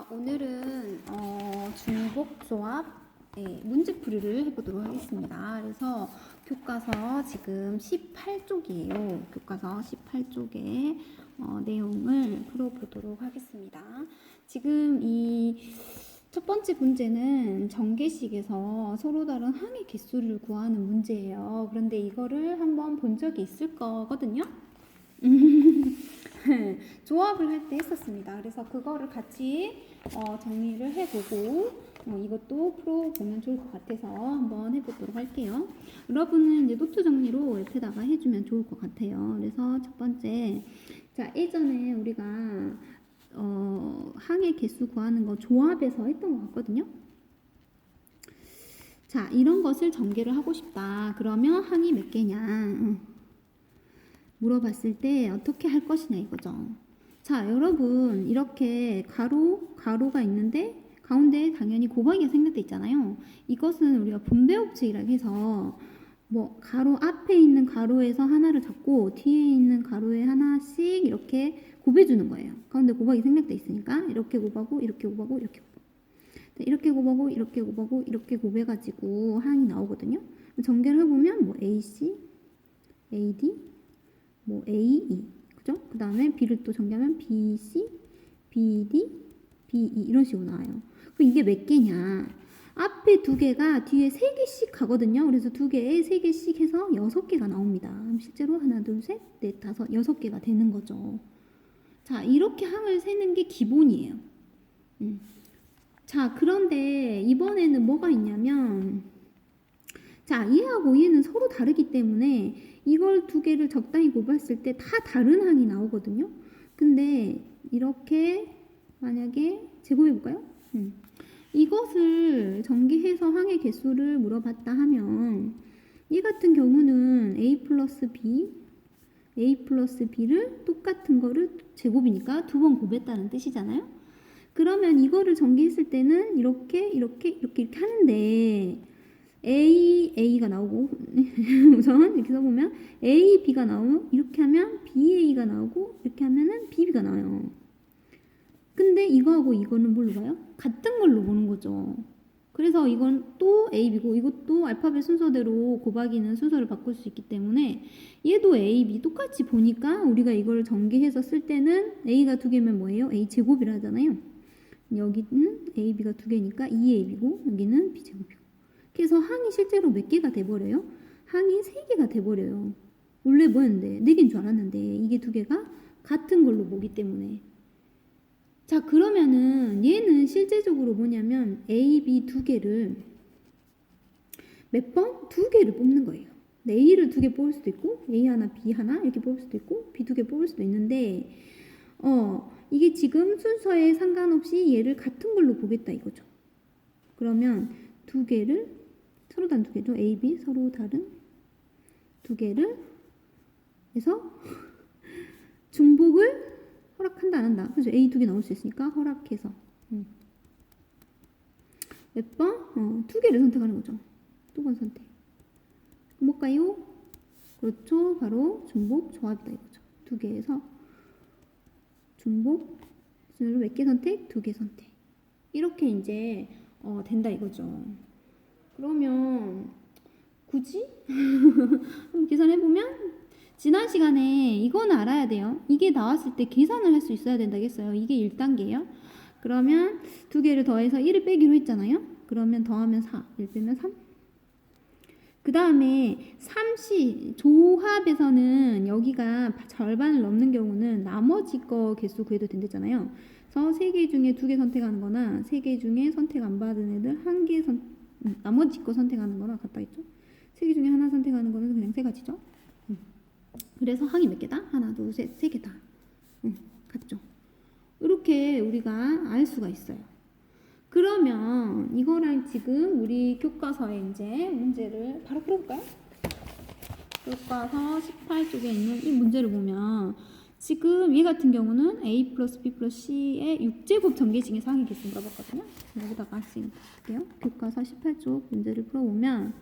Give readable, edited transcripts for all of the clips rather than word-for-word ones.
오늘은 중복조합 문제풀이를 해보도록 하겠습니다. 그래서 교과서 지금 18쪽이에요. 교과서 18쪽의 내용을 풀어보도록 하겠습니다. 지금 이 첫 번째 문제는 전개식에서 서로 다른 항의 개수를 구하는 문제예요. 그런데 이거를 한번 본 적이 있을 거거든요. 조합을 할 때 했었습니다. 그래서 그거를 같이 정리를 해보고 이것도 풀어보면 좋을 것 같아서 한번 해보도록 할게요. 여러분은 이제 노트 정리로 옆에다가 해주면 좋을 것 같아요. 그래서 첫 번째, 자 예전에 우리가 항의 개수 구하는 거 조합에서 했던 것 같거든요. 자 이런 것을 전개를 하고 싶다. 그러면 항이 몇 개냐? 물어봤을 때 어떻게 할 것이냐 이거죠. 자 여러분 이렇게 가로가 있는데 가운데에 당연히 곱하기가 생략돼 있잖아요. 이것은 우리가 분배 법칙이라고 해서 뭐 가로 앞에 있는 가로에서 하나를 잡고 뒤에 있는 가로에 하나씩 이렇게 곱해주는 거예요. 가운데 곱하기 생략돼 있으니까 이렇게 곱하고 이렇게 곱하고 이렇게 곱하고 이렇게 곱하고 이렇게 곱하고 이렇게 곱해가지고 항이 나오거든요. 전개를 해보면 뭐 AC, AD 뭐 AE 그죠? 그 다음에 B를 또 전개하면 BC, BD, BE 이런 식으로 나와요. 그럼 이게 몇 개냐? 앞에 두 개가 뒤에 세 개씩 가거든요. 그래서 두 개에 세 개씩 해서 6개가 나옵니다. 실제로 하나, 둘, 셋, 넷, 다섯, 6개가 되는 거죠. 자, 이렇게 항을 세는 게 기본이에요. 자, 그런데 이번에는 뭐가 있냐면 자, 얘하고 얘는 서로 다르기 때문에 이걸 두 개를 적당히 곱했을 때 다 다른 항이 나오거든요. 근데 이렇게 만약에 제곱해볼까요? 이것을 전개해서 항의 개수를 물어봤다 하면 이 같은 경우는 A 플러스 B를 똑같은 거를 제곱이니까 두 번 곱했다는 뜻이잖아요. 그러면 이거를 전개했을 때는 이렇게 하는데 A가 나오고 우선 이렇게 써보면 B가 나오고 이렇게 하면 BA가 나오고 이렇게 하면은 BB가 나와요. 근데 이거하고 이거는 뭘로 봐요? 같은 걸로 보는 거죠. 그래서 이건 또 AB고 이것도 알파벳 순서대로 곱하기는 순서를 바꿀 수 있기 때문에 얘도 A, B 똑같이 보니까 우리가 이걸 전개해서 쓸 때는 A가 두 개면 뭐예요? A 제곱이라 하잖아요. 여기는 A, B가 두 개니까 2AB고 여기는 B 제곱이고 그래서 항이 실제로 몇 개가 돼버려요? 항이 3개가 돼버려요. 원래 뭐였는데 4개인 줄 알았는데 이게 두 개가 같은 걸로 보기 때문에 자 그러면은 얘는 실제적으로 뭐냐면 A, B 두 개를 몇 번? 두 개를 뽑는 거예요. A를 두 개 뽑을 수도 있고 A 하나, B 하나 이렇게 뽑을 수도 있고 B 두 개 뽑을 수도 있는데 이게 지금 순서에 상관없이 얘를 같은 걸로 보겠다 이거죠. 그러면 두 개를 서로 다른 두 개죠. A, B 서로 다른 두 개를 해서 중복을 허락한다 안 한다. 그래서 A 두 개 나올 수 있으니까 허락해서 몇 번? 두 개를 선택하는 거죠. 두 번 선택. 뭘까요? 그렇죠. 바로 중복 조합이다 이거죠. 두 개에서 중복 몇 개 선택? 두 개 선택. 이렇게 이제 된다 이거죠. 그러면 굳이 한번 계산해보면 지난 시간에 이거는 알아야 돼요. 이게 나왔을 때 계산을 할 수 있어야 된다겠어요. 이게 1단계예요. 그러면 두 개를 더해서 1을 빼기로 했잖아요. 그러면 더하면 4, 1 빼면 3. 그 다음에 3시 조합에서는 여기가 절반을 넘는 경우는 나머지 거 개수 구해도 된댔잖아요. 그래서 3개 중에 2개 선택하는 거나 3개 중에 선택 안 받은 애들 나머지 거 선택하는 거랑 같다겠죠? 3개 중에 하나 선택하는 거는 그냥 3가지죠? 그래서 항이 몇 개다? 하나, 둘, 셋, 3개다. 같죠? 이렇게 우리가 알 수가 있어요. 그러면 이거랑 지금 우리 교과서에 이제 문제를 바로 풀어볼까요? 교과서 18쪽에 있는 이 문제를 보면 지금 얘 같은 경우는 A 플러스 B 플러스 C의 6제곱 전개식의 항의 개수 물어봤거든요. 여기다가 지금 볼게요. 교과서 18쪽 문제를 풀어보면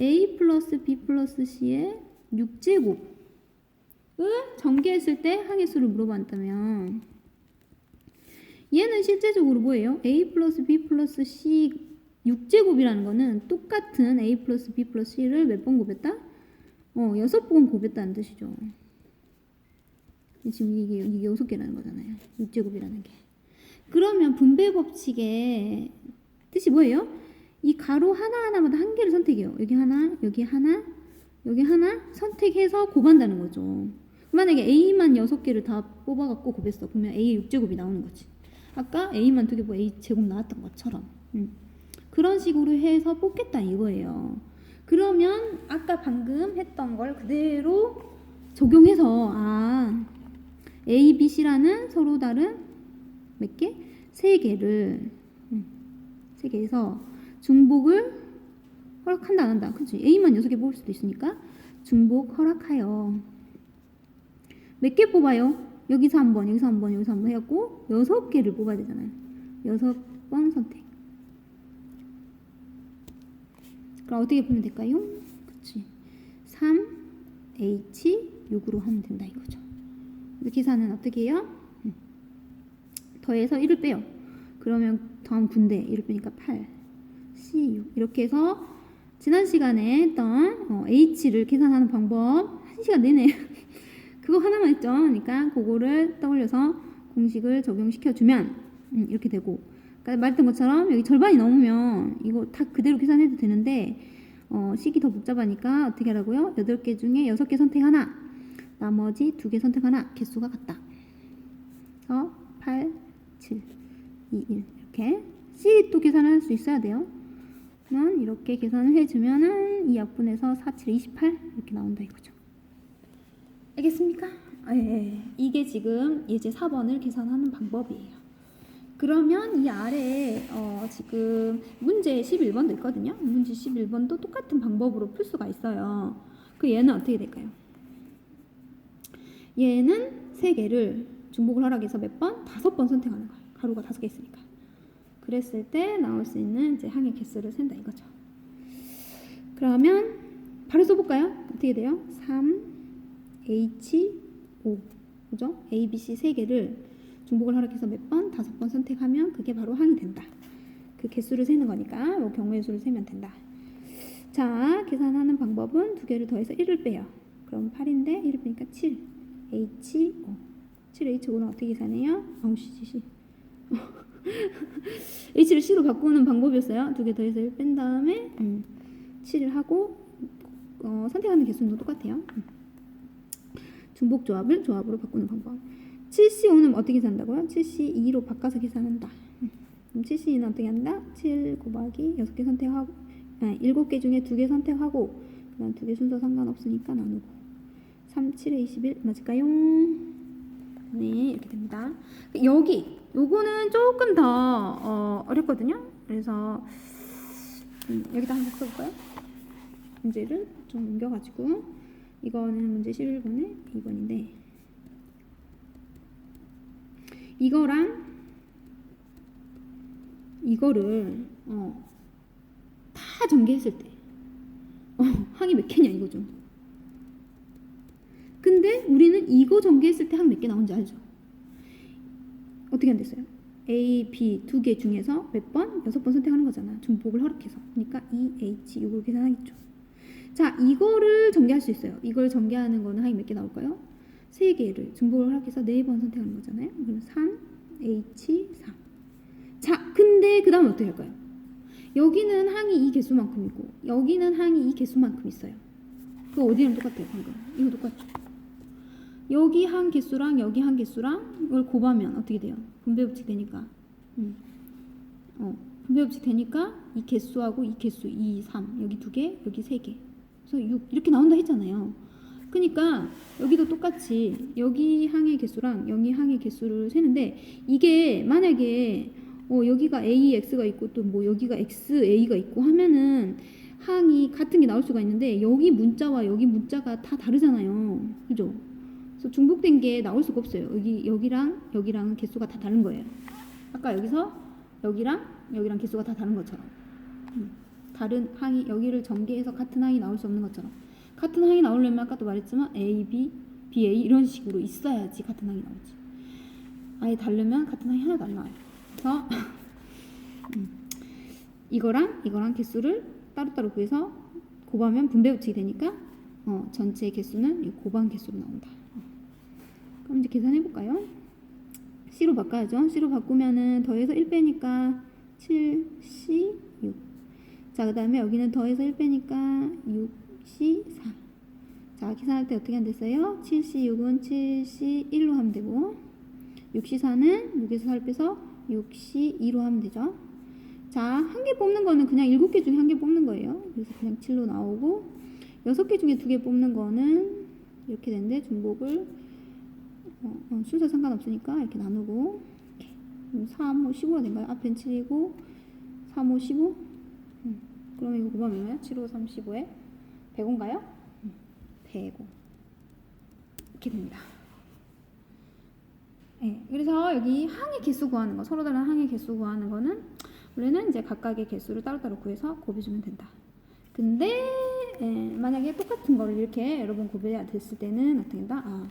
A 플러스 B 플러스 C의 6제곱을 전개했을 때 항의 수를 물어봤다면 얘는 실제적으로 뭐예요? a 플러스 b 플러스 c 6제곱이라는 거는 똑같은 a 플러스 b 플러스 c를 몇 번 곱했다? 6번 곱했다는 뜻이죠. 지금 이게 6개라는 거잖아요. 6제곱이라는 게. 그러면 분배 법칙의 뜻이 뭐예요? 이 가로 하나하나마다 한 개를 선택해요. 여기 하나, 여기 하나, 여기 하나 선택해서 곱한다는 거죠. 만약에 A만 6개를 다 뽑아갖고 곱했어. 그러면 A 6제곱이 나오는 거지. 아까 A만 2개 뽑아 A 제곱 나왔던 것처럼. 그런 식으로 해서 뽑겠다 이거예요. 그러면 아까 방금 했던 걸 그대로 적용해서 A, B, C라는 서로 다른 몇 개? 3개를 3개에서 중복을 허락한다 안 한다. 그치? A만 6개 뽑을 수도 있으니까 중복 허락하여 몇 개 뽑아요? 여기서 한 번, 여기서 한 번, 여기서 한 번 해갖고 6개를 뽑아야 되잖아요. 6번 선택. 그럼 어떻게 보면 될까요? 그치? 3, H, 6으로 하면 된다 이거죠. 그래서 계산은 어떻게 해요? 더해서 1을 빼요. 그러면 다음 군대 1을 빼니까 8, C, 6 이렇게 해서 지난 시간에 했던 H를 계산하는 방법 1시간 내내 그거 하나만 했죠. 그러니까 그거를 떠올려서 공식을 적용시켜주면 이렇게 되고 그러니까 말했던 것처럼 여기 절반이 넘으면 이거 다 그대로 계산해도 되는데 식이 더 복잡하니까 어떻게 하라고요? 8개 중에 6개 선택 하나 나머지 2개 선택 하나 개수가 같다. 그래서 8, 7, 2, 1 이렇게 C 또 계산을 할 수 있어야 돼요. 그러면 이렇게 계산을 해주면은 이 약분에서 4, 7, 28 이렇게 나온다 이거죠. 알겠습니까? 네. 이게 지금 예제 4번을 계산하는 방법이에요. 그러면 이 아래에 지금 문제 11번도 있거든요. 문제 11번도 똑같은 방법으로 풀 수가 있어요. 그 얘는 어떻게 될까요? 얘는 3개를 중복을 하라고 해서 몇 번? 5번 선택하는 거예요. 가로가 5개 있으니까. 그랬을 때 나올 수 있는 이제 항의 개수를 센다 이거죠. 그러면 바로 써볼까요? 어떻게 돼요? 3, H, O 그죠? A, B, C 3개를 중복을 허락해서 몇 번? 5번 선택하면 그게 바로 항이 된다. 그 개수를 세는 거니까 뭐 경우의 수를 세면 된다. 자, 계산하는 방법은 2개를 더해서 1을 빼요. 그럼 8인데 1을 빼니까 7 H, O 7H5는 어떻게 계산해요? C H를 C로 바꾸는 방법이었어요. 2개 더해서 1 뺀 다음에 7을 하고 선택하는 개수는 똑같아요. 중복 조합을 조합으로 바꾸는 방법. 7C5는 어떻게 계산한다고요? 7C2로 바꿔서 계산한다. 그럼 7C2는 어떻게 한다? 7 곱하기 6개 선택하고 7개 중에 2개 선택하고 그 다음 2개 순서 상관없으니까 나누고 3, 7에 21 맞을까요? 네 이렇게 됩니다. 요거는 조금 더 어렵거든요. 그래서 여기다 한번 써볼까요? 문제를 좀 옮겨가지고 이거는 문제 11번에 2번인데 이거랑 이거를 다 전개했을 때 항이 몇 개냐 이거죠. 근데 우리는 이거 전개했을 때 항 몇 개 나온지 알죠? 어떻게 안 됐어요? A, B 2개 중에서 몇 번? 6번 선택하는 거잖아. 중복을 허락해서. 그러니까 2H 6으로 계산하겠죠. 자, 이거를 전개할 수 있어요. 이걸 전개하는 거는 항이 몇 개 나올까요? 3개를 중복을 허락해서 4번 선택하는 거잖아요. 그럼 3H 3. 자, 근데 그 다음에 어떻게 할까요? 여기는 항이 이 개수만큼이고 여기는 항이 이 개수만큼 있어요. 그거 어디랑 똑같아요? 방금 이거 똑같죠? 여기 한 개수랑 여기 한 개수랑 이걸 곱하면 어떻게 돼요? 분배법칙 되니까 분배법칙 되니까 이 개수하고 이 개수 2, 3 여기 2개 여기 3개 그래서 6 이렇게 나온다 했잖아요. 그러니까 여기도 똑같이 여기 항의 개수랑 여기 항의 개수를 세는데 이게 만약에 여기가 AX가 있고 또 뭐 여기가 XA가 있고 하면은 항이 같은 게 나올 수가 있는데 여기 문자와 여기 문자가 다 다르잖아요. 그죠? 그래서 중복된 게 나올 수가 없어요. 여기랑 개수가 다 다른 거예요. 아까 여기서 여기랑 개수가 다 다른 것처럼 다른 항이 여기를 전개해서 같은 항이 나올 수 없는 것처럼 같은 항이 나오려면 아까도 말했지만 A, B, BA 이런 식으로 있어야지 같은 항이 나오지. 아예 다르면 같은 항이 하나도 안 나와요. 그래서 이거랑 개수를 따로따로 구해서 곱하면 분배 붙이게 되니까 전체 개수는 이 곱한 개수로 나온다. 그럼 이제 계산해 볼까요? C로 바꿔야죠. C로 바꾸면은 더해서 1 빼니까 7C 6. 자, 그 다음에 여기는 더해서 1 빼니까 6C 4. 자, 계산할 때 어떻게 하면 됐어요? 7C 6은 7C 1로 하면 되고 6C 4는 6에서 4를 빼서 6C 2로 하면 되죠. 자, 한 개 뽑는 거는 그냥 7개 중에 한 개 뽑는 거예요. 그래서 그냥 7로 나오고 6개 중에 2개 뽑는 거는 이렇게 되는데 중복을 순서 상관없으니까 이렇게 나누고 이렇게. 3, 5, 15가 된가요? 앞엔 7이고 3, 5, 15 그러면 이거 곱하면 얼마야? 7, 5, 3, 15에 105인가요? 105 이렇게 됩니다. 네, 그래서 여기 항의 개수 구하는 거, 서로 다른 항의 개수 구하는 거는 원래는 이제 각각의 개수를 따로따로 구해서 곱해주면 된다. 근데 만약에 똑같은 거를 이렇게 여러 번 곱해야 됐을 때는 어떻게 된다?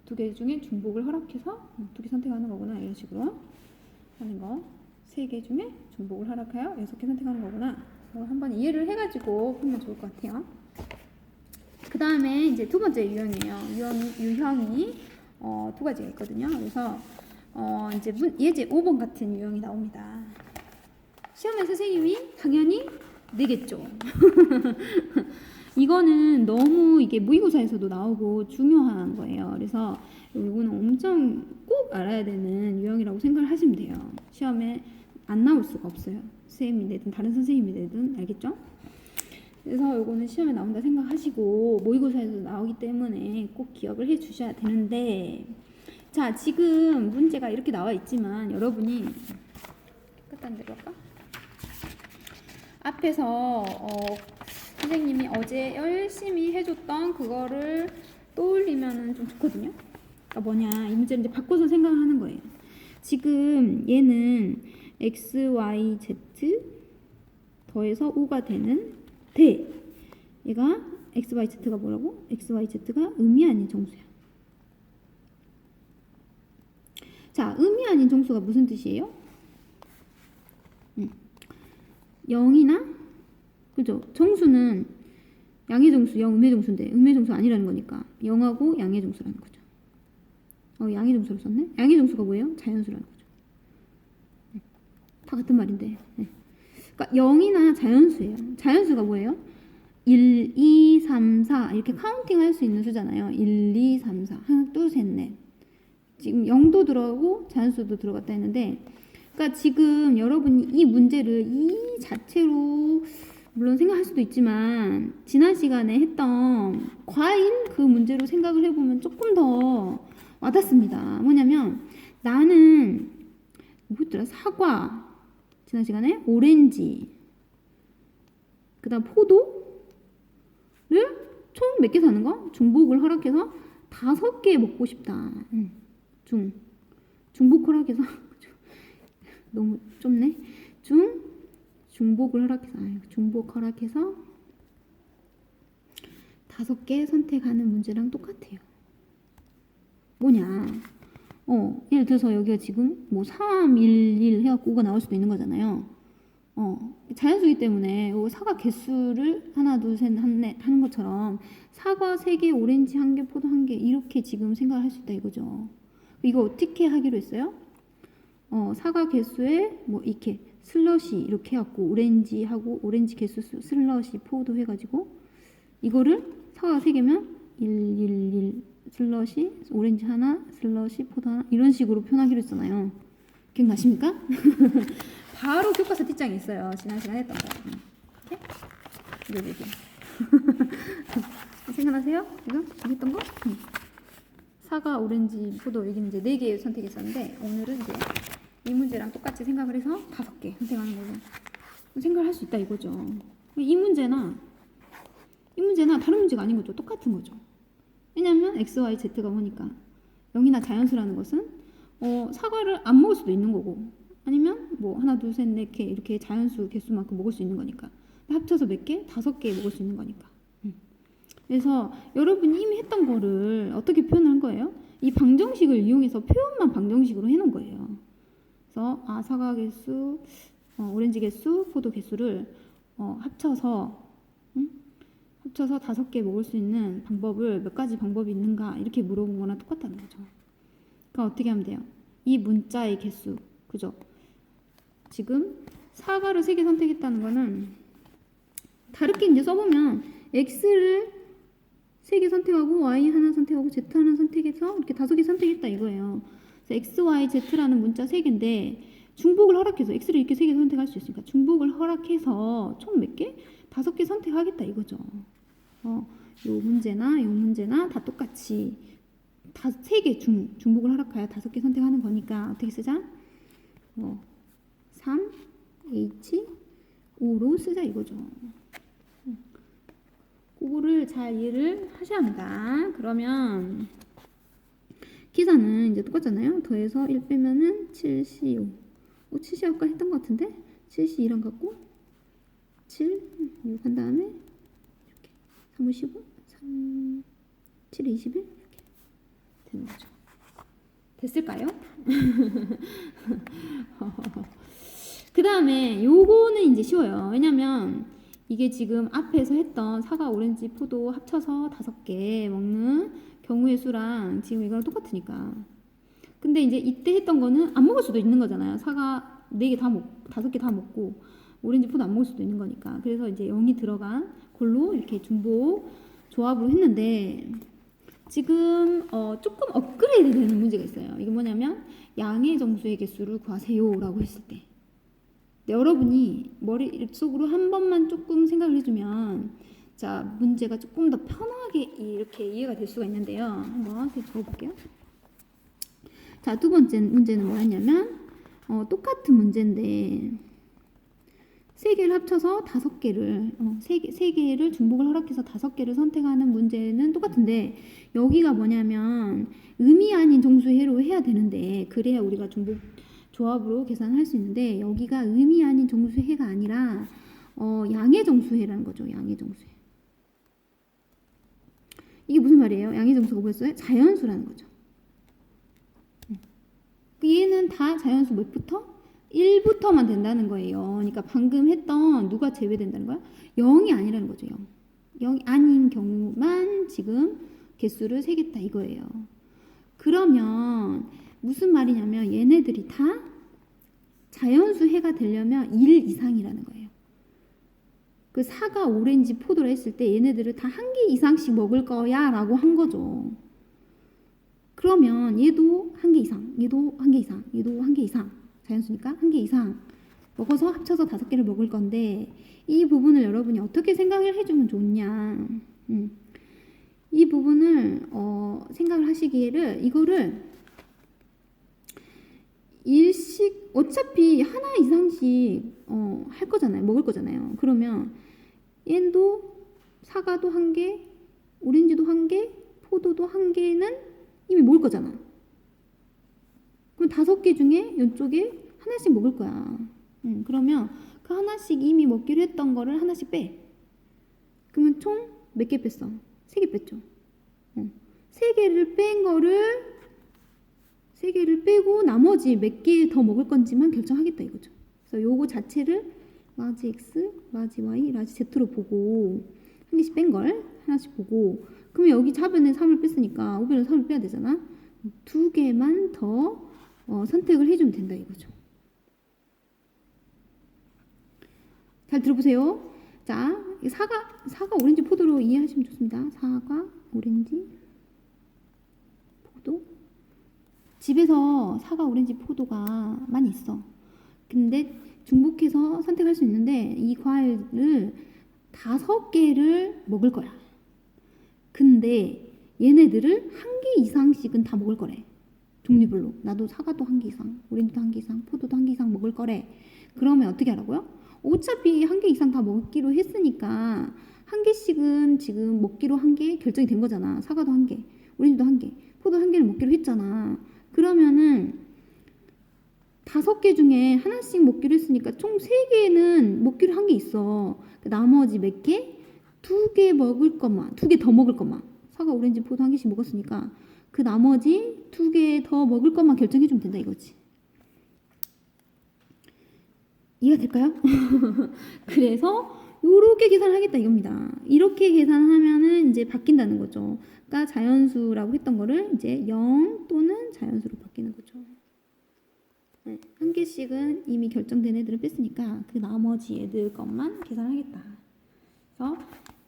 두 개 중에 중복을 허락해서 두 개 선택하는 거구나. 이런 식으로 하는 거. 3개 중에 중복을 허락하여 6개 선택하는 거구나. 한번 이해를 해가지고 풀면 좋을 것 같아요. 그 다음에 이제 두 번째 유형이에요. 유형이 두 가지가 있거든요. 그래서 이제 예제 5번 같은 유형이 나옵니다. 시험에 선생님이 당연히 내겠죠. 이거는 너무 이게 모의고사에서도 나오고 중요한 거예요. 그래서 이거는 엄청 꼭 알아야 되는 유형이라고 생각을 하시면 돼요. 시험에 안 나올 수가 없어요. 선생님이 내든 다른 선생님이 내든 알겠죠? 그래서 이거는 시험에 나온다 생각하시고 모의고사에서 나오기 때문에 꼭 기억을 해 주셔야 되는데 자, 지금 문제가 이렇게 나와 있지만 여러분이 끝단 대로 할까? 앞에서 선생님이 어제 열심히 해줬던 그거를 떠올리면 좀 좋거든요. 그러니까 뭐냐, 이 문제를 이제 바꿔서 생각을 하는 거예요. 지금 얘는 x, y, z 더해서 5가 되는 대. 얘가 x, y, z가 뭐라고? x, y, z가 의미 아닌 정수야. 자, 의미 아닌 정수가 무슨 뜻이에요? 0이나 그죠? 정수는 양의 정수, 0 음의 정수인데 음의 정수 아니라는 거니까 0하고 양의 정수라는 거죠. 양의 정수로 썼네? 양의 정수가 뭐예요? 자연수라는 거죠. 다 같은 말인데. 그러니까 0이나 자연수예요. 자연수가 뭐예요? 1, 2, 3, 4 이렇게 카운팅 할 수 있는 수잖아요. 1, 2, 3, 4 하나, 둘, 셋, 넷. 지금 0도 들어가고 자연수도 들어갔다 했는데 그러니까 지금 여러분이 이 문제를 이 자체로 물론 생각할 수도 있지만 지난 시간에 했던 과일 그 문제로 생각을 해보면 조금 더 와닿습니다. 뭐냐면 나는 뭐였더라? 사과, 지난 시간에 오렌지, 그 다음 포도를 총 몇 개 사는 거? 중복을 허락해서 5개 먹고 싶다. 중복 허락해서 너무 좁네. 중복을 허락해서 중복 허락해서 5개 선택하는 문제랑 똑같아요. 뭐냐? 예를 들어서 여기가 지금 뭐 3, 1, 1 해갖고 5가 나올 수도 있는 거잖아요. 자연수기 때문에 사과 개수를 하나, 둘, 셋, 넷 하는 것처럼 사과 3개, 오렌지 1개, 포도 1개 이렇게 지금 생각을 할 수 있다 이거죠. 이거 어떻게 하기로 했어요? 사과 개수에 뭐 이렇게 슬러시 이렇게 해갖고 오렌지하고 오렌지 개수 슬러시 포도 해가지고 이거를 사과가 3개면 1, 1, 1 슬러시 오렌지 하나 슬러시 포도 하나 이런 식으로 표현하기로 했잖아요. 기억나십니까? 바로 교과서 뒷장에 있어요. 지난 시간에 했던 거. 이렇게? 여기. 생각나세요? 이거? 했던 거? 사과, 오렌지, 포도 여기는 이제 4개 선택했었는데 오늘은 이제 이 문제랑 똑같이 생각을 해서 5개 선택하는 걸로 생각을 할 수 있다 이거죠. 이 문제나 다른 문제가 아닌 거죠. 똑같은 거죠. 왜냐면 x, y, z가 뭐니까 0이나 자연수라는 것은 사과를 안 먹을 수도 있는 거고 아니면 뭐 하나, 둘, 셋, 넷 개 이렇게 자연수 개수만큼 먹을 수 있는 거니까 합쳐서 몇 개? 5개 먹을 수 있는 거니까. 그래서 여러분이 이미 했던 거를 어떻게 표현한 거예요? 이 방정식을 이용해서 표현만 방정식으로 해놓은 거예요. 그래서 사과 개수, 오렌지 개수, 포도 개수를 합쳐서 5개 먹을 수 있는 방법을 몇 가지 방법이 있는가 이렇게 물어본 거나 똑같다는 거죠. 그럼 어떻게 하면 돼요? 이 문자의 개수, 그죠? 지금 사과를 3개 선택했다는 거는 다르게 이제 써보면 x를 3개 선택하고 y 하나 선택하고 z 하나 선택해서 이렇게 5개 선택했다 이거예요. 그래서 x, y, z라는 문자 3개인데 중복을 허락해서 x를 이렇게 3개 선택할 수 있으니까 중복을 허락해서 총 몇 개? 5개 선택하겠다 이거죠. 요 문제나 다 똑같이 3개 중복을 허락하여 5개 선택하는 거니까 어떻게 쓰자? 3, H, 5로 쓰자 이거죠. 그거를 잘 이해를 하셔야 합니다. 그러면 계산은 이제 똑같잖아요. 더해서 1 빼면은 7C5. 7C 아까 했던 것 같은데? 7C2랑 같고 7, 6 한 다음에 이렇게 3, 5, 15, 3, 7, 21 이렇게 되는 거죠. 됐을까요? 그 다음에 요거는 이제 쉬워요. 왜냐면 이게 지금 앞에서 했던 사과, 오렌지, 포도 합쳐서 5개 먹는 경우의 수랑 지금 이거랑 똑같으니까. 근데 이제 이때 했던 거는 안 먹을 수도 있는 거잖아요. 사과 4개 다 5개 다 먹고 오렌지, 포도 안 먹을 수도 있는 거니까. 그래서 이제 0이 들어간 걸로 이렇게 중복 조합으로 했는데 지금 조금 업그레이드 되는 문제가 있어요. 이게 뭐냐면 양의 정수의 개수를 구하세요 라고 했을 때 여러분이 머릿속으로 한 번만 조금 생각을 해주면 자 문제가 조금 더 편하게 이렇게 이해가 될 수가 있는데요. 한번 적어볼게요. 자, 두 번째 문제는 뭐였냐면 똑같은 문제인데 3개를 합쳐서 5개를 3개를 중복을 허락해서 5개를 선택하는 문제는 똑같은데 여기가 뭐냐면 음이 아닌 정수해로 해야 되는데 그래야 우리가 중복 조합으로 계산할 수 있는데 여기가 음이 아닌 정수해가 아니라 양의 정수해라는 거죠. 양의 정수해. 이게 무슨 말이에요? 양의 정수가 뭐였어요? 자연수라는 거죠. 얘는 다 자연수 몇부터? 1부터만 된다는 거예요. 그러니까 방금 했던 누가 제외된다는 거야? 0이 아니라는 거죠. 0이 아닌 경우만 지금 개수를 세겠다 이거예요. 그러면 무슨 말이냐면 얘네들이 다 자연수 해가 되려면 1 이상이라는 거예요. 그 사과, 오렌지, 포도를 했을 때 얘네들을 다 1개 이상씩 먹을 거야 라고 한 거죠. 그러면 얘도 1개 이상, 얘도 1개 이상, 얘도 1개 이상 자연수니까 1개 이상 먹어서 합쳐서 5개를 먹을 건데 이 부분을 여러분이 어떻게 생각을 해주면 좋냐 이 부분을 생각을 하시기에를 이거를 일식 어차피 하나 이상씩 할 거잖아요. 먹을 거잖아요. 그러면 얘도 사과도 1개, 오렌지도 1개, 포도도 1개는 이미 먹을 거잖아. 그럼 5개 중에 이쪽에 하나씩 먹을 거야. 그러면 그 하나씩 이미 먹기로 했던 거를 하나씩 빼. 그러면 총 몇 개 뺐어? 3개 뺐죠. 3개를 뺀 거를 3개를 빼고 나머지 몇 개 더 먹을 건지만 결정하겠다 이거죠. 그래서 요거 자체를 라지 X, 라지 Y, 라지 Z로 보고 한 개씩 뺀 걸 하나씩 보고 그러면 여기 좌변에 3을 뺐으니까 우변에 3을 빼야 되잖아. 2개만 더 선택을 해주면 된다 이거죠. 잘 들어보세요. 자, 사과, 오렌지, 포도로 이해하시면 좋습니다. 사과, 오렌지, 포도. 집에서 사과, 오렌지, 포도가 많이 있어. 근데 중복해서 선택할 수 있는데 이 과일을 5개를 먹을 거야. 근데 얘네들을 1개 이상씩은 다 먹을 거래. 종류별로. 나도 사과도 1개 이상, 오렌지도 1개 이상, 포도도 1개 이상 먹을 거래. 그러면 어떻게 하라고요? 어차피 1개 이상 다 먹기로 했으니까 1개씩은 지금 먹기로 한 게 결정이 된 거잖아. 사과도 1개, 오렌지도 1개, 포도 1개를 먹기로 했잖아. 그러면은 5개 중에 하나씩 먹기로 했으니까 총 3개는 먹기로 한 게 있어. 나머지 몇 개? 2개 먹을 것만, 2개 더 먹을 것만. 사과, 오렌지, 포도 1개씩 먹었으니까 그 나머지 2개 더 먹을 것만 결정해주면 된다 이거지. 이해가 될까요? 그래서 요렇게 계산을 하겠다 이겁니다. 이렇게 계산하면은 이제 바뀐다는 거죠. 그러니까 자연수라고 했던 거를 이제 0 또는 자연수로 바뀌는 거죠. 네, 한 개씩은 이미 결정된 애들을 뺐으니까 그 나머지 애들 것만 계산하겠다. 그래서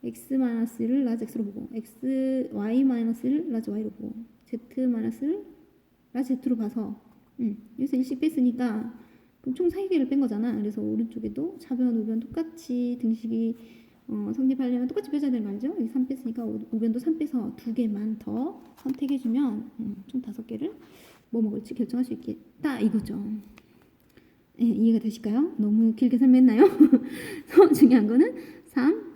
x-를 라지 x로 보고 y-를 라지 y로 보고 z-를 라지 z로 봐서 여기서 1씩 뺐으니까 그럼 총 3개를 뺀 거잖아. 그래서 오른쪽에도 좌변, 우변 똑같이 등식이 성립하려면 똑같이 빼줘야 되는 거 알죠? 여기 3 뺐으니까 우변도 3 빼서 2개만 더 선택해주면 총 5개를 뭐 먹을지 결정할 수 있겠다 이거죠. 네, 이해가 되실까요? 너무 길게 설명했나요? 중요한 거는 3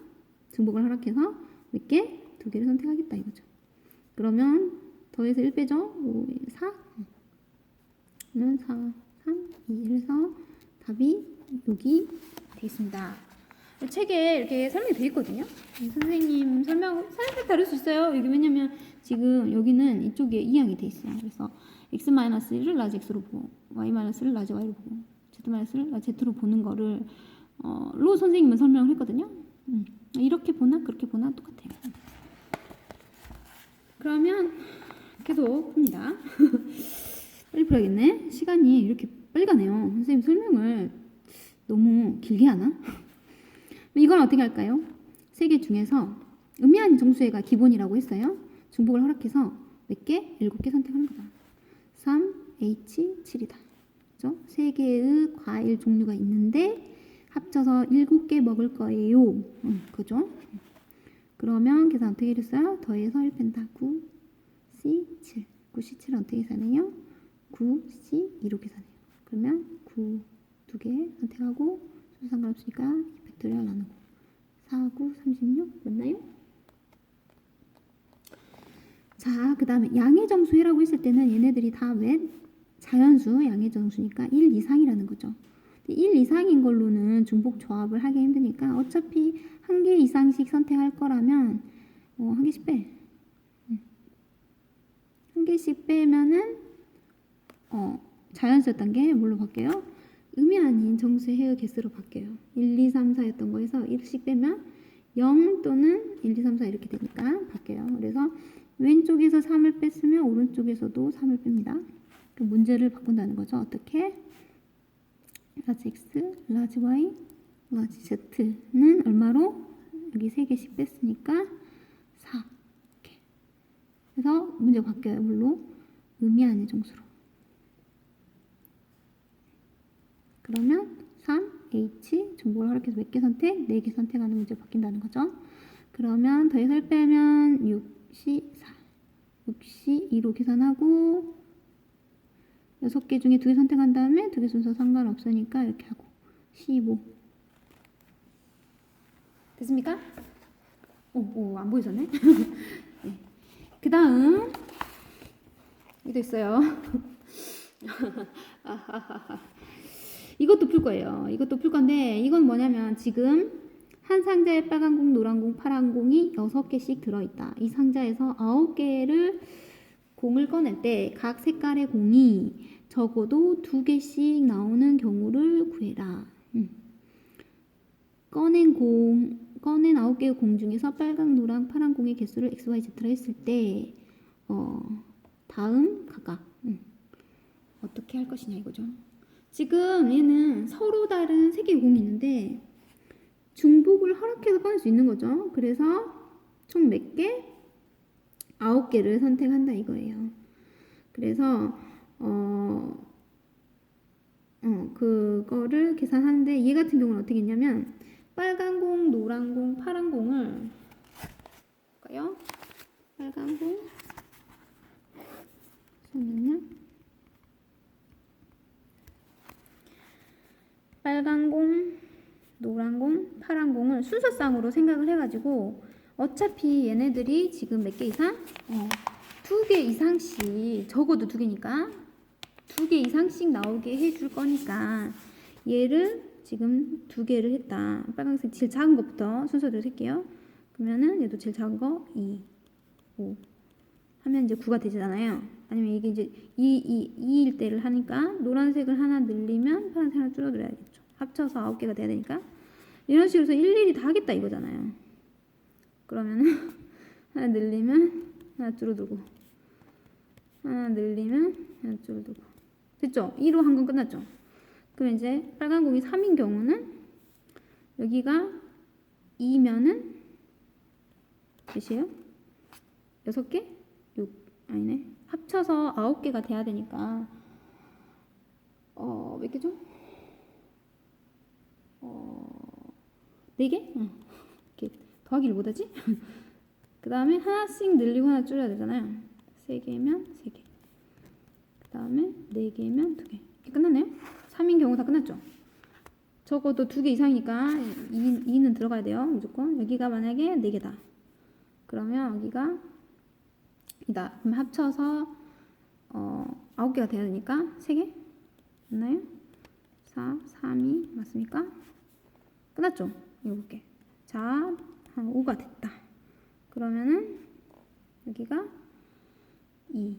중복을 허락해서 몇 개? 2개를 선택하겠다 이거죠. 그러면 더해서 1 빼죠? 5, 4 그러면 4, 3, 2 이래서 답이 여기 되겠습니다. 책에 이렇게 설명이 되어 있거든요. 선생님 설명 살짝 다를 수 있어요. 여기 왜냐면 지금 여기는 이쪽에 이항이 되어 있어요. 그래서 x-를 라지 x로 보고 y-를 라지 y로 보고 z-를 라지 z로 보는 거를 로 선생님은 설명을 했거든요. 이렇게 보나 그렇게 보나 똑같아요. 그러면 계속 봅니다. 빨리 풀어야겠네. 시간이 이렇게 빨리 가네요. 선생님 설명을 너무 길게 하나? 이건 어떻게 할까요? 3개 중에서 음미한 정수해가 기본이라고 했어요. 중복을 허락해서 몇 개? 7개 선택하는 거다. 3, H, 7이다. 그죠? 3개의 과일 종류가 있는데 합쳐서 7개 먹을 거예요. 그죠? 그러면 계산 어떻게 해줬어요? 더해서 1 뺀다. 9, C, 7. 9, C, 7은 어떻게 계산해요? 9, C, 2로 계산해요. 그러면 9, 2개 선택하고 수수 상관없으니까 2팩토리얼 나누고 4, 9, 36 맞나요? 자, 그 다음에 양의 정수해라고 했을 때는 얘네들이 다 왜 자연수 양의 정수니까 1 이상이라는 거죠. 1 이상인 걸로는 중복 조합을 하기 힘드니까 어차피 한 개 이상씩 선택할 거라면 한 개씩 빼. 한 개씩 빼면은 자연수였던 게 뭘로 바뀌어요? 음이 아닌 정수의 해의 개수로 바뀌어요. 1, 2, 3, 4였던 거에서 1씩 빼면 0 또는 1, 2, 3, 4 이렇게 되니까 바뀌어요. 그래서 왼쪽에서 3을 뺐으면 오른쪽에서도 3을 뺍니다. 그 문제를 바꾼다는 거죠. 어떻게? 라지 x, 라지 y, 라지 z는 얼마로? 여기 3개씩 뺐으니까 4 이렇게. 그래서 문제가 바뀌어요. 뭘로? 음이 아닌 정수로. 그러면 3, H, 중복을 허락해서 몇 개 선택? 4개 선택하는 문제가 바뀐다는 거죠. 그러면 더해서 1 빼면 6C 4. 6C 2로 계산하고 6개 중에 2개 선택한 다음에 2개 순서 상관없으니까 이렇게 하고 C25 됐습니까? 오, 안 보이셨네? 네. 그 다음 이도 있어요. 이것도 풀 거예요. 이것도 풀 건데 이건 뭐냐면 지금 한 상자에 빨간 공, 노란 공, 파란 공이 6개씩 들어있다. 이 상자에서 9개를 공을 꺼낼 때 각 색깔의 공이 적어도 2개씩 나오는 경우를 구해라. 꺼낸 9개의 공 중에서 빨강, 노랑, 파란 공의 개수를 x, y, z라 했을 때 다음 각각 어떻게 할 것이냐 이거죠. 지금 얘는 서로 다른 3개의 공이 있는데 중복을 허락해서 꺼낼 수 있는 거죠. 그래서 총 몇 개? 9개를 선택한다 이거예요. 그래서 그거를 계산하는데 얘 같은 경우는 어떻게 했냐면 빨간 공, 노란 공, 파란 공을 볼까요? 빨간 공 잠깐만요. 빨간 공, 노란 공, 파란 공을 순서상으로 생각을 해가지고 어차피 얘네들이 지금 몇 개 이상? 2개 이상씩 적어도 2개니까 2개 이상씩 나오게 해줄 거니까 얘를 지금 2개를 했다. 빨간색 제일 작은 것부터 순서대로 할게요. 그러면은 얘도 제일 작은 거 2, 5 하면 이제 9가 되잖아요. 아니면 이게 이제 2일 때를 하니까 노란색을 하나 늘리면 파란색 하나 줄어들어야겠죠. 합쳐서 9개가 돼야 되니까. 이런 식으로 해서 일일이 다 하겠다 이거잖아요. 그러면은 하나 늘리면 하나 줄어들고 하나 늘리면 하나 줄어들고 됐죠? 2로 한 건 끝났죠? 그럼 이제 빨간 공이 3인 경우는 여기가 2면은 몇이에요? 6개? 6 아니네. 합쳐서 9개가 돼야 되니까 몇 개죠? 4개? 이렇게 더하기를 못하지? 그 다음에 하나씩 늘리고 하나 줄여야 되잖아요. 3개면 3개. 그 다음에 4개면 2개. 이렇게 끝났네요. 3인 경우 다 끝났죠? 적어도 2개 이상이니까 2는 들어가야 돼요. 무조건. 여기가 만약에 4개다. 그러면 여기가 이다. 그럼 합쳐서 9개가 돼야 되니까 3개? 맞나요? 4, 3이 맞습니까? 끝났죠? 이거 볼게. 자, 한 5가 됐다. 그러면은 여기가 2.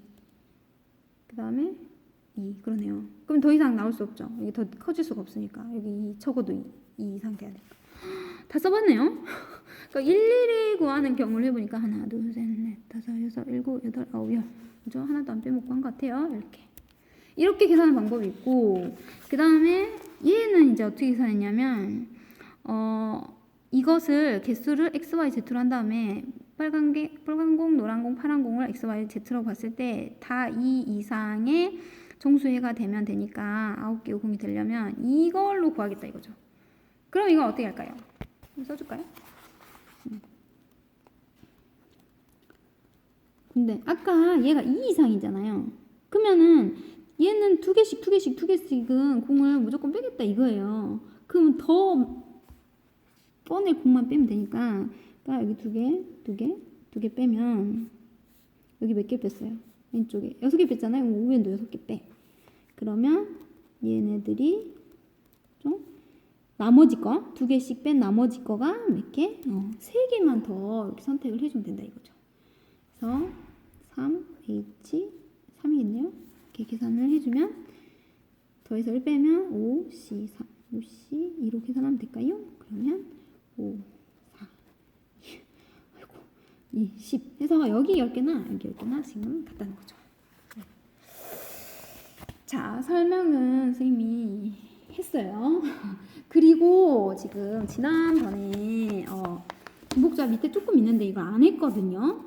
그 다음에 2. 그러네요. 그럼 더 이상 나올 수 없죠. 여기 더 커질 수가 없으니까. 여기 2, 적어도 2 이상 돼야 되니까. 다 써봤네요. 그러니까 일일이 구하는 경우를 해보니까 하나, 둘, 셋, 넷, 다섯, 여섯, 일곱, 여덟, 아홉, 열. 그죠? 하나도 안 빼먹고 한 것 같아요. 이렇게 계산하는 방법이 있고, 그 다음에 얘는 이제 어떻게 계산했냐면, 이것을 개수를 x, y, z로 한 다음에 빨간 공, 노란 공, 파란 공을 x, y, z라고 봤을 때 다 2 이상의 정수해가 되면 되니까 9개 공이 되려면 이걸로 구하겠다 이거죠. 그럼 이건 어떻게 할까요? 써줄까요? 근데 아까 얘가 2 이상이잖아요. 그러면은 얘는 2개씩은 공을 무조건 빼겠다 이거예요. 그럼 더 뻔해 공만 빼면 되니까 여기 2개 빼면 여기 몇 개 뺐어요? 왼쪽에 6개 뺐잖아요. 우변도 6개 빼. 그러면 얘네들이 좀 나머지 거 2개씩 뺀 나머지 거가 몇 개? 3개만 더 이렇게 선택을 해주면 된다 이거죠. 그래서 3H 3이겠네요. 이렇게 계산을 해주면 더해서 1 빼면 5C 3 5C 2로 계산하면 될까요? 그러면 5 4 아이고 2 10 해서 여기 10개나 여기 10개나 지금 같다는 거죠. 자, 설명은 선생님이 했어요. 그리고 지금 지난번에 중복자 밑에 조금 있는데 이걸 안 했거든요.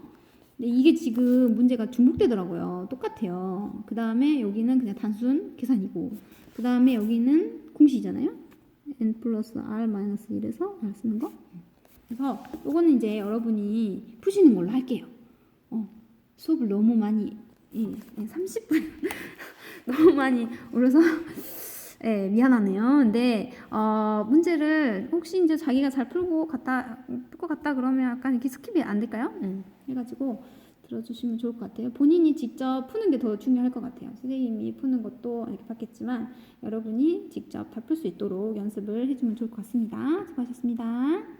근데 이게 지금 문제가 중복되더라고요. 똑같아요. 그 다음에 여기는 그냥 단순 계산이고, 그 다음에 여기는 공식이잖아요. n 플러스 r 마이너스 1에서 r 쓰는 거. 그래서 요거는 이제 여러분이 푸시는 걸로 할게요. 수업을 너무 많이 30분 너무 많이 올려서 미안하네요. 근데 문제를 혹시 이제 자기가 잘 풀고 풀 것 같다 그러면 약간 이렇게 스킵이 안 될까요? 해가지고 들어주시면 좋을 것 같아요. 본인이 직접 푸는 게 더 중요할 것 같아요. 선생님이 푸는 것도 이렇게 봤겠지만 여러분이 직접 다 풀 수 있도록 연습을 해주면 좋을 것 같습니다. 수고하셨습니다.